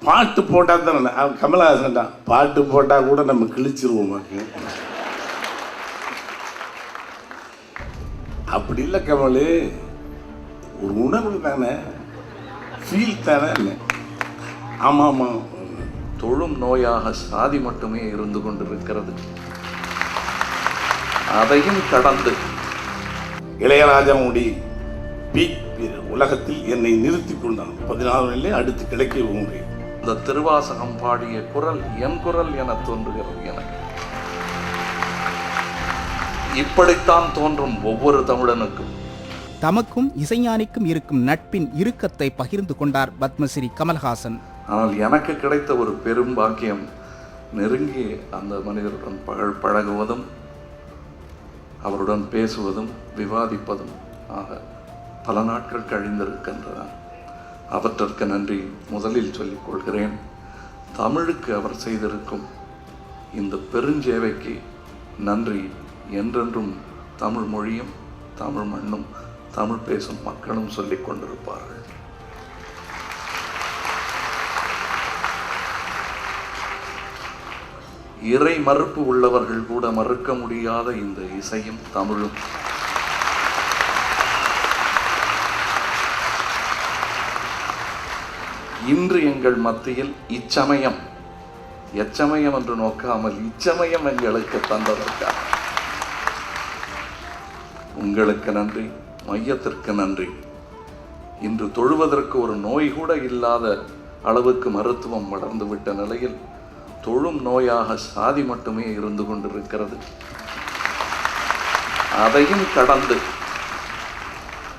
பாட்டு போட்டால் தானே அவன் கமலஹாசன்ட்டான், பாட்டு போட்டால் கூட நம்ம கிழிச்சிருவோமாக்கு. அப்படி இல்லை கமல், ஒரு உணர்வு தானே, ஃபீல் தானே. ஆமாம் ஆமாம். தொழும் நோயாக சாதி மட்டுமே இருந்து கொண்டிருக்கிறது. அதையும் கடந்து இளையராஜாவுடைய பீக் உலகத்தில் என்னை நிறுத்தி கொண்டான். 14 அடுத்து கிடைக்க முடியும். இந்த திருவாசகம் பாடிய குரல் என் குரல் என தோன்றுகிறது எனக்கு. இப்படித்தான் தோன்றும் ஒவ்வொரு தமிழனுக்கும். தமக்கும் இசைஞானிக்கும் இருக்கும் நட்பின் இறுக்கத்தை பகிர்ந்து கொண்டார் பத்மஸ்ரீ கமல்ஹாசன். ஆனால் எனக்கு கிடைத்த ஒரு பெரும் பாக்கியம் நெருங்கி அந்த மனிதருடன் பழகுவதும் அவருடன் பேசுவதும் விவாதிப்பதும் ஆக பல நாட்கள் கழிந்திருக்கின்றன. அவற்றிற்கு நன்றி முதலில் சொல்லிக் கொள்கிறேன். தமிழுக்கு அவர் செய்திருக்கும் இந்த பெருஞ்சேவைக்கு நன்றி என்றென்றும் தமிழ் மொழியும் தமிழ் மண்ணும் தமிழ் பேசும் மக்களும் சொல்லிக் கொண்டிருப்பார்கள். இறை மறுப்பு உள்ளவர்கள் கூட மறுக்க முடியாத இந்த இசையும் தமிழும் இன்று எங்கள் மத்தியில் இச்சமயம் எச்சமயம் என்று நோக்காமல் இச்சமயம் எங்களுக்கு தந்ததற்காக உங்களுக்கு நன்றி, மையத்திற்கு நன்றி. இன்று தொழுவதற்கு ஒரு நோய் கூட இல்லாத அளவுக்கு மருத்துவம் வளர்ந்துவிட்ட நிலையில் தொழும் நோயாக சாதி மட்டுமே இருந்து கொண்டிருக்கிறது. அதையும் கடந்து,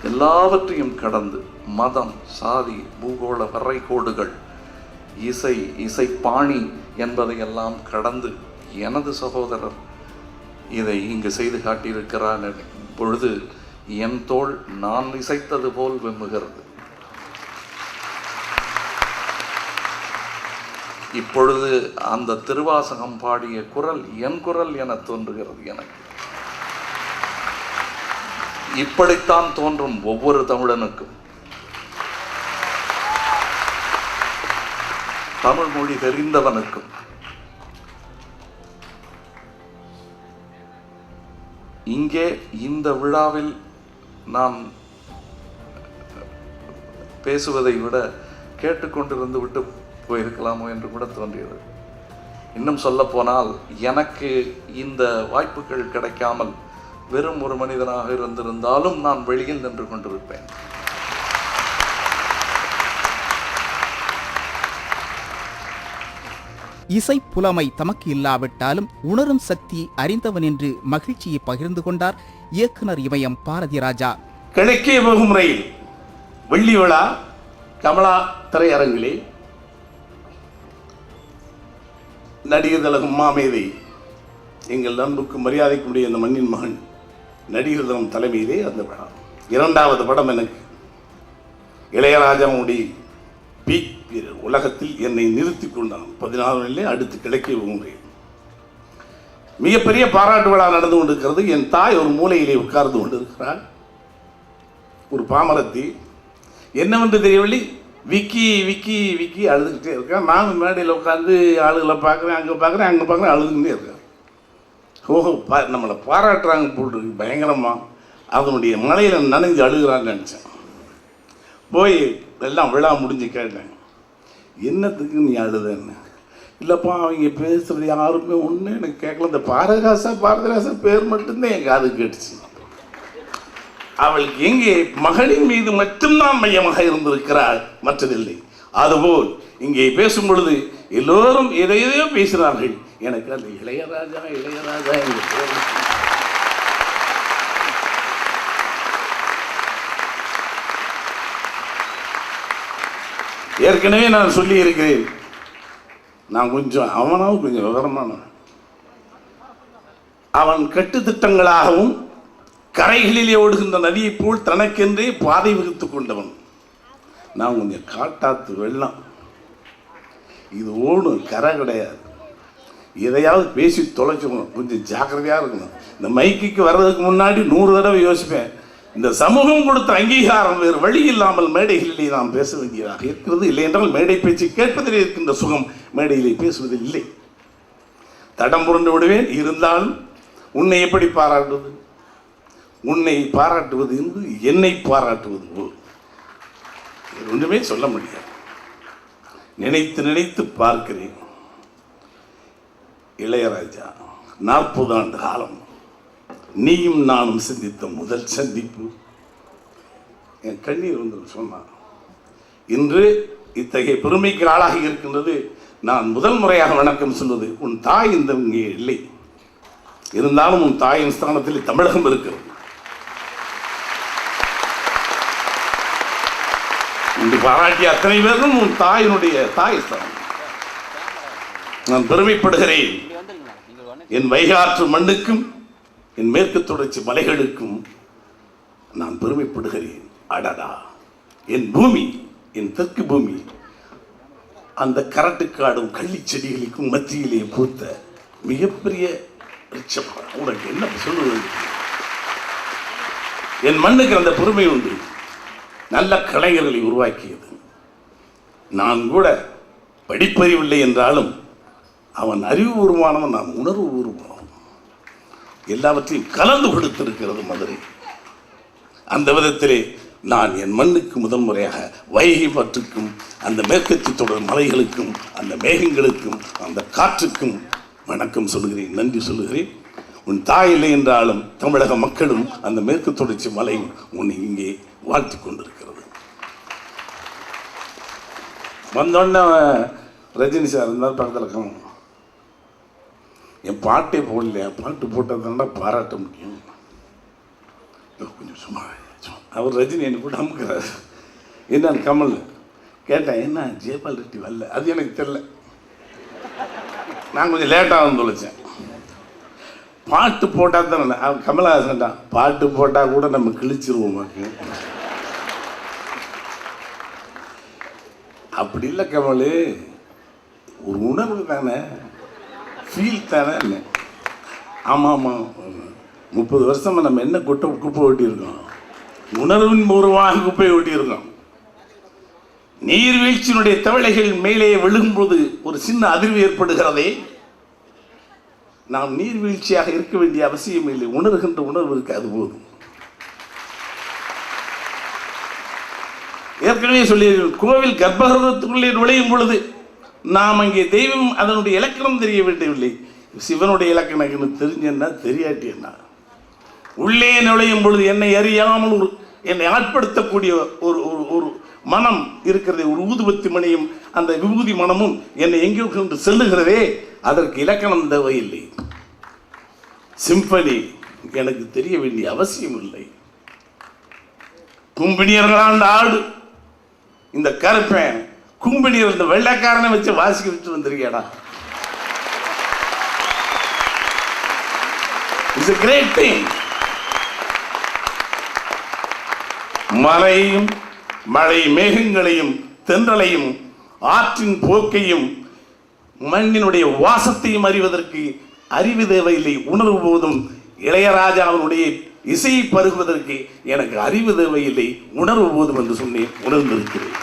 எல்லாவற்றையும் கடந்து, மதம், சாதி, பூகோள வரைகோடுகள், இசை பாணி என்பதையெல்லாம் கடந்து எனது சகோதரர் இதை இங்கு செய்து காட்டியிருக்கிறார் பொழுது என் தோள் நான் இசைத்தது போல் வெம்புகிறது. இப்பொழுது அந்த திருவாசகம் பாடிய குரல் என் குரல் என தோன்றுகிறது எனக்கு. இப்படித்தான் தோன்றும் ஒவ்வொரு தமிழனுக்கும். தமிழ் மொழி தெரிந்தவனுக்கும். இங்கே இந்த விழாவில் நான் பேசுவதை விட கேட்டுக்கொண்டிருந்து விட்டு போயிருக்கலாமோ என்று கூட தோன்றியது. இன்னும் சொல்ல போனால் எனக்கு இந்த வாய்ப்புகள் கிடைக்காமல் வெறும் ஒரு மனிதனாக இருந்திருந்தாலும் நான் வெளியில் நின்று கொண்டிருப்பேன். இசை புலமை தமக்கு இல்லாவிட்டாலும் உணரும் சக்தி அறிந்தவன் என்று மகிழ்ச்சியை பகிர்ந்து கொண்டார் இயக்குனர் இமயம் பாரதிராஜா. கிழக்கே போகும் ரயில் வெள்ளி விழா கமலா திரையரங்கிலே நடிகர் திலகம் மாமேதை, எங்கள் அன்புக்கு மரியாதைக்குரிய அந்த மண்ணின் மகன் நடிகர் திலகம் தலைமையிலே அந்த படம். 2வது படம் எனக்கு. இளையராஜாவுடைய பீக் உலகத்தில் என்னை நிறுத்தி கொண்டான். 14 அடுத்து கிழக்கே போகிறேன். மிகப்பெரிய பாராட்டு விழா நடந்து கொண்டிருக்கிறது. என் தாய் ஒரு மூலையிலே உட்கார்ந்து கொண்டிருக்கிறாள். ஒரு பாமரத்தி என்னவென்று தெரியவில்லை, விக்கி விக்கி விக்கி அழுதுகிட்டே இருக்கேன். நானும் மேடையில் உட்காந்து ஆளுகளை பார்க்குறேன், அங்கே பார்க்குறேன், அழுதுகிட்டே இருக்கேன். ஓஹோ, நம்மளை பாராட்டுறாங்க போட்டு பயங்கரமாக அதனுடைய மலையில் நனைஞ்சு அழுகிறான்னு நினச்சேன். போய் எல்லாம் விழா முடிஞ்சு கேட்டேன், என்னத்துக்கு நீ அழுதுன்னு. இல்லைப்பா, அவங்க பேசுகிறது யாருமே ஒன்று எனக்கு கேட்கல. இந்த பாரதிராசா பேர் மட்டும்தான் என் காது கேட்டுச்சு. அவளுக்கு எங்கே மகளின் மீது மட்டும்தான் மையமாக இருந்திருக்கிறாள், மற்றதில்லை. அதுபோல் இங்கே பேசும் பொழுது எல்லோரும் எதையோ பேசுகிறார்கள். எனக்கு அந்த இளையராஜா என்று பேர். ஏற்கனவே நான் சொல்லி இருக்கிறேன், நான் அவனாவும் கொஞ்சம் விவரமானவன். அவன் கட்டுத்திட்டங்களாகவும் கரைகளிலே ஓடுகின்ற நதியை போல் தனக்கென்றே பாதை வகுத்து கொண்டவன். நான் கொஞ்சம் காட்டாத்து வெள்ளம், இது ஓடும் கரை கிடையாது. எதையாவது பேசி தொலைச்சிக்கணும், கொஞ்சம் ஜாக்கிரதையாக இருக்கணும். இந்த மைக்குக்கு வர்றதுக்கு முன்னாடி 100 தடவை யோசிப்பேன், இந்த சமூகம் கொடுத்த அங்கீகாரம் வேறு வழி இல்லாமல் மேடைகளிலே நாம் பேச வேண்டியதாக இருக்கிறது. இல்லை என்றால் மேடை பேச்சு கேட்பதிலே இருக்கின்ற சுகம் மேடையிலே பேசுவதில் இல்லை. தடம் புரண்டு விடுவேன். இருந்தாலும் உன்னை எப்படி பாராட்டுவது? உன்னை பாராட்டுவது என்பது என்னை பாராட்டுவது போல் ஒன்றுமே சொல்ல முடியாது. நினைத்து நினைத்து பார்க்கிறேன். இளையராஜா 40 ஆண்டு காலம் நீயும் நானும் சிந்தித்த முதல் சந்திப்பு. என் கண்ணீர் வந்து சொன்னான். இன்று இத்தகைய பெருமைக்கு ஆளாகி இருக்கின்றது. நான் முதல் முறையாக வணக்கம் சொல்வது உன் தாய் இந்த இங்கே இல்லை. இருந்தாலும் உன் தாயின் ஸ்தானத்தில் தமிழகம் இருக்கிறது. இன்று பாராட்டிய அத்தனை பேரும் உன் தாயினுடைய தாய் ஸ்தானம். நான் பெருமைப்படுகிறேன். என் வைகாற்று மண்ணுக்கும் என் மேற்கு தொடர்ச்சி மலைகளுக்கும் நான் பெருமைப்படுகிறேன். அடடா, என் பூமி, என் தெற்கு பூமி அந்த கரட்டுக்காடும் கள்ளி செடிகளுக்கும் மத்தியிலே பூத்த மிகப்பெரிய உனக்கு என்ன சொல்லுவது? என் மண்ணுக்கு அந்த பெருமை உண்டு. நல்ல கலைஞர்களை உருவாக்கியது. நான் கூட படிப்பறிவில்லை என்றாலும் அவன் அறிவுபூர்வமானவன், நான் உணர்வு பூர்வமானவன். எல்லாவற்றையும் கலந்து கொடுத்திருக்கிறது மதுரை. அந்த விதத்திலே நான் என் மண்ணுக்கு முதல் முறையாக வைகை பற்றுக்கும் அந்த மேற்கத்தி தொடர் மலைகளுக்கும் அந்த மேகங்களுக்கும் அந்த காற்றுக்கும் வணக்கம் சொல்லுகிறேன், நன்றி சொல்லுகிறேன். உன் தாய் இல்லை என்றாலும் தமிழக மக்களும் அந்த மேற்கு தொடர்ச்சி மலையும் உன்னை இங்கே வாழ்த்தி கொண்டிருக்கிறது. வந்தோடனே ரஜினி சார் இருந்தால் பக்கத்தில் இருக்காங்க. என் பாட்டே போடலையா? பாட்டு போட்டதுனா பாராட்ட முடியும். கொஞ்சம் சும்மா அவர் ரஜினி என்னை கூட அமுக்கிறார். என்னன்னு கமல் கேட்டேன், என்ன ஜெயபால் ரெட்டி வரல? அது எனக்கு தெரியல. நான் கொஞ்சம் லேட்டாக வந்து தொலைச்சேன். பாட்டு போட்டால் தானே அவன் கமலஹாசன் தான், பாட்டு போட்டால் கூட நம்ம கிழிச்சிருவோமாக்கு. அப்படி இல்லை கமல், ஒரு உணர்வு தானே, ஃபீல் தானே. ஆமாம் ஆமாம், 30 வருஷமாக நம்ம என்ன குப்பை ஓட்டியிருக்கோம்? உணர்வின் பூர்வமாக குப்பை ஓட்டியிருக்கோம். நீர்வீழ்ச்சியினுடைய தவளைகள் மேலே விழுகும்போது ஒரு சின்ன அதிர்வு ஏற்படுகிறதே, நாம் நீர்வீழ்ச்சியாக இருக்க வேண்டிய அவசியம் இல்லை. உணர்கின்ற உணர்வு இருக்கு, அது போதும். ஏற்கனவே சொல்லியிருக்கிறோம், கோவில் கர்ப்பகிரகத்துக்குள்ளே நுழையும் பொழுது நாம் அங்கே தெய்வம் அதனுடைய இலக்கணம் தெரிய வேண்டியவில்லை. சிவனுடைய இலக்கணம் தெரிஞ்சேன்னா தெரியாட்டி என்ன, உள்ளே நுழையும் பொழுது என்னை அறியாமல் என்னை ஆட்படுத்தக்கூடிய ஒரு ஒரு மனம் இருக்கிறதே, ஒரு ஊதுபத்தி மணியும் அந்த விபூதி மனமும் என்னை எங்கே கொண்டு செல்லுகிறதே, அதற்கு இலக்கணம் தேவையில்லை. சிம்பனி எனக்கு தெரிய வேண்டிய அவசியம் இல்லை. கும்பினியர்களாண்ட ஆடு இந்த கருப்பேன், கும்பினியர் இந்த வெள்ளைக்காரனை வச்சு வாசிக்க வச்சு வந்திருக்கேடா. It's a great thing. மலையும் மழை மேகங்களையும் தென்றலையும் ஆற்றின் போக்கையும் மண்ணினுடைய வாசத்தையும் அறிவதற்கு அறிவு தேவையில்லை, உணர்வு போதும். இளையராஜாவினுடைய இசையை பருகுவதற்கு எனக்கு அறிவு தேவையில்லை, உணர்வு போதும் என்று சொன்னேன். உணர்ந்திருக்கிறேன்.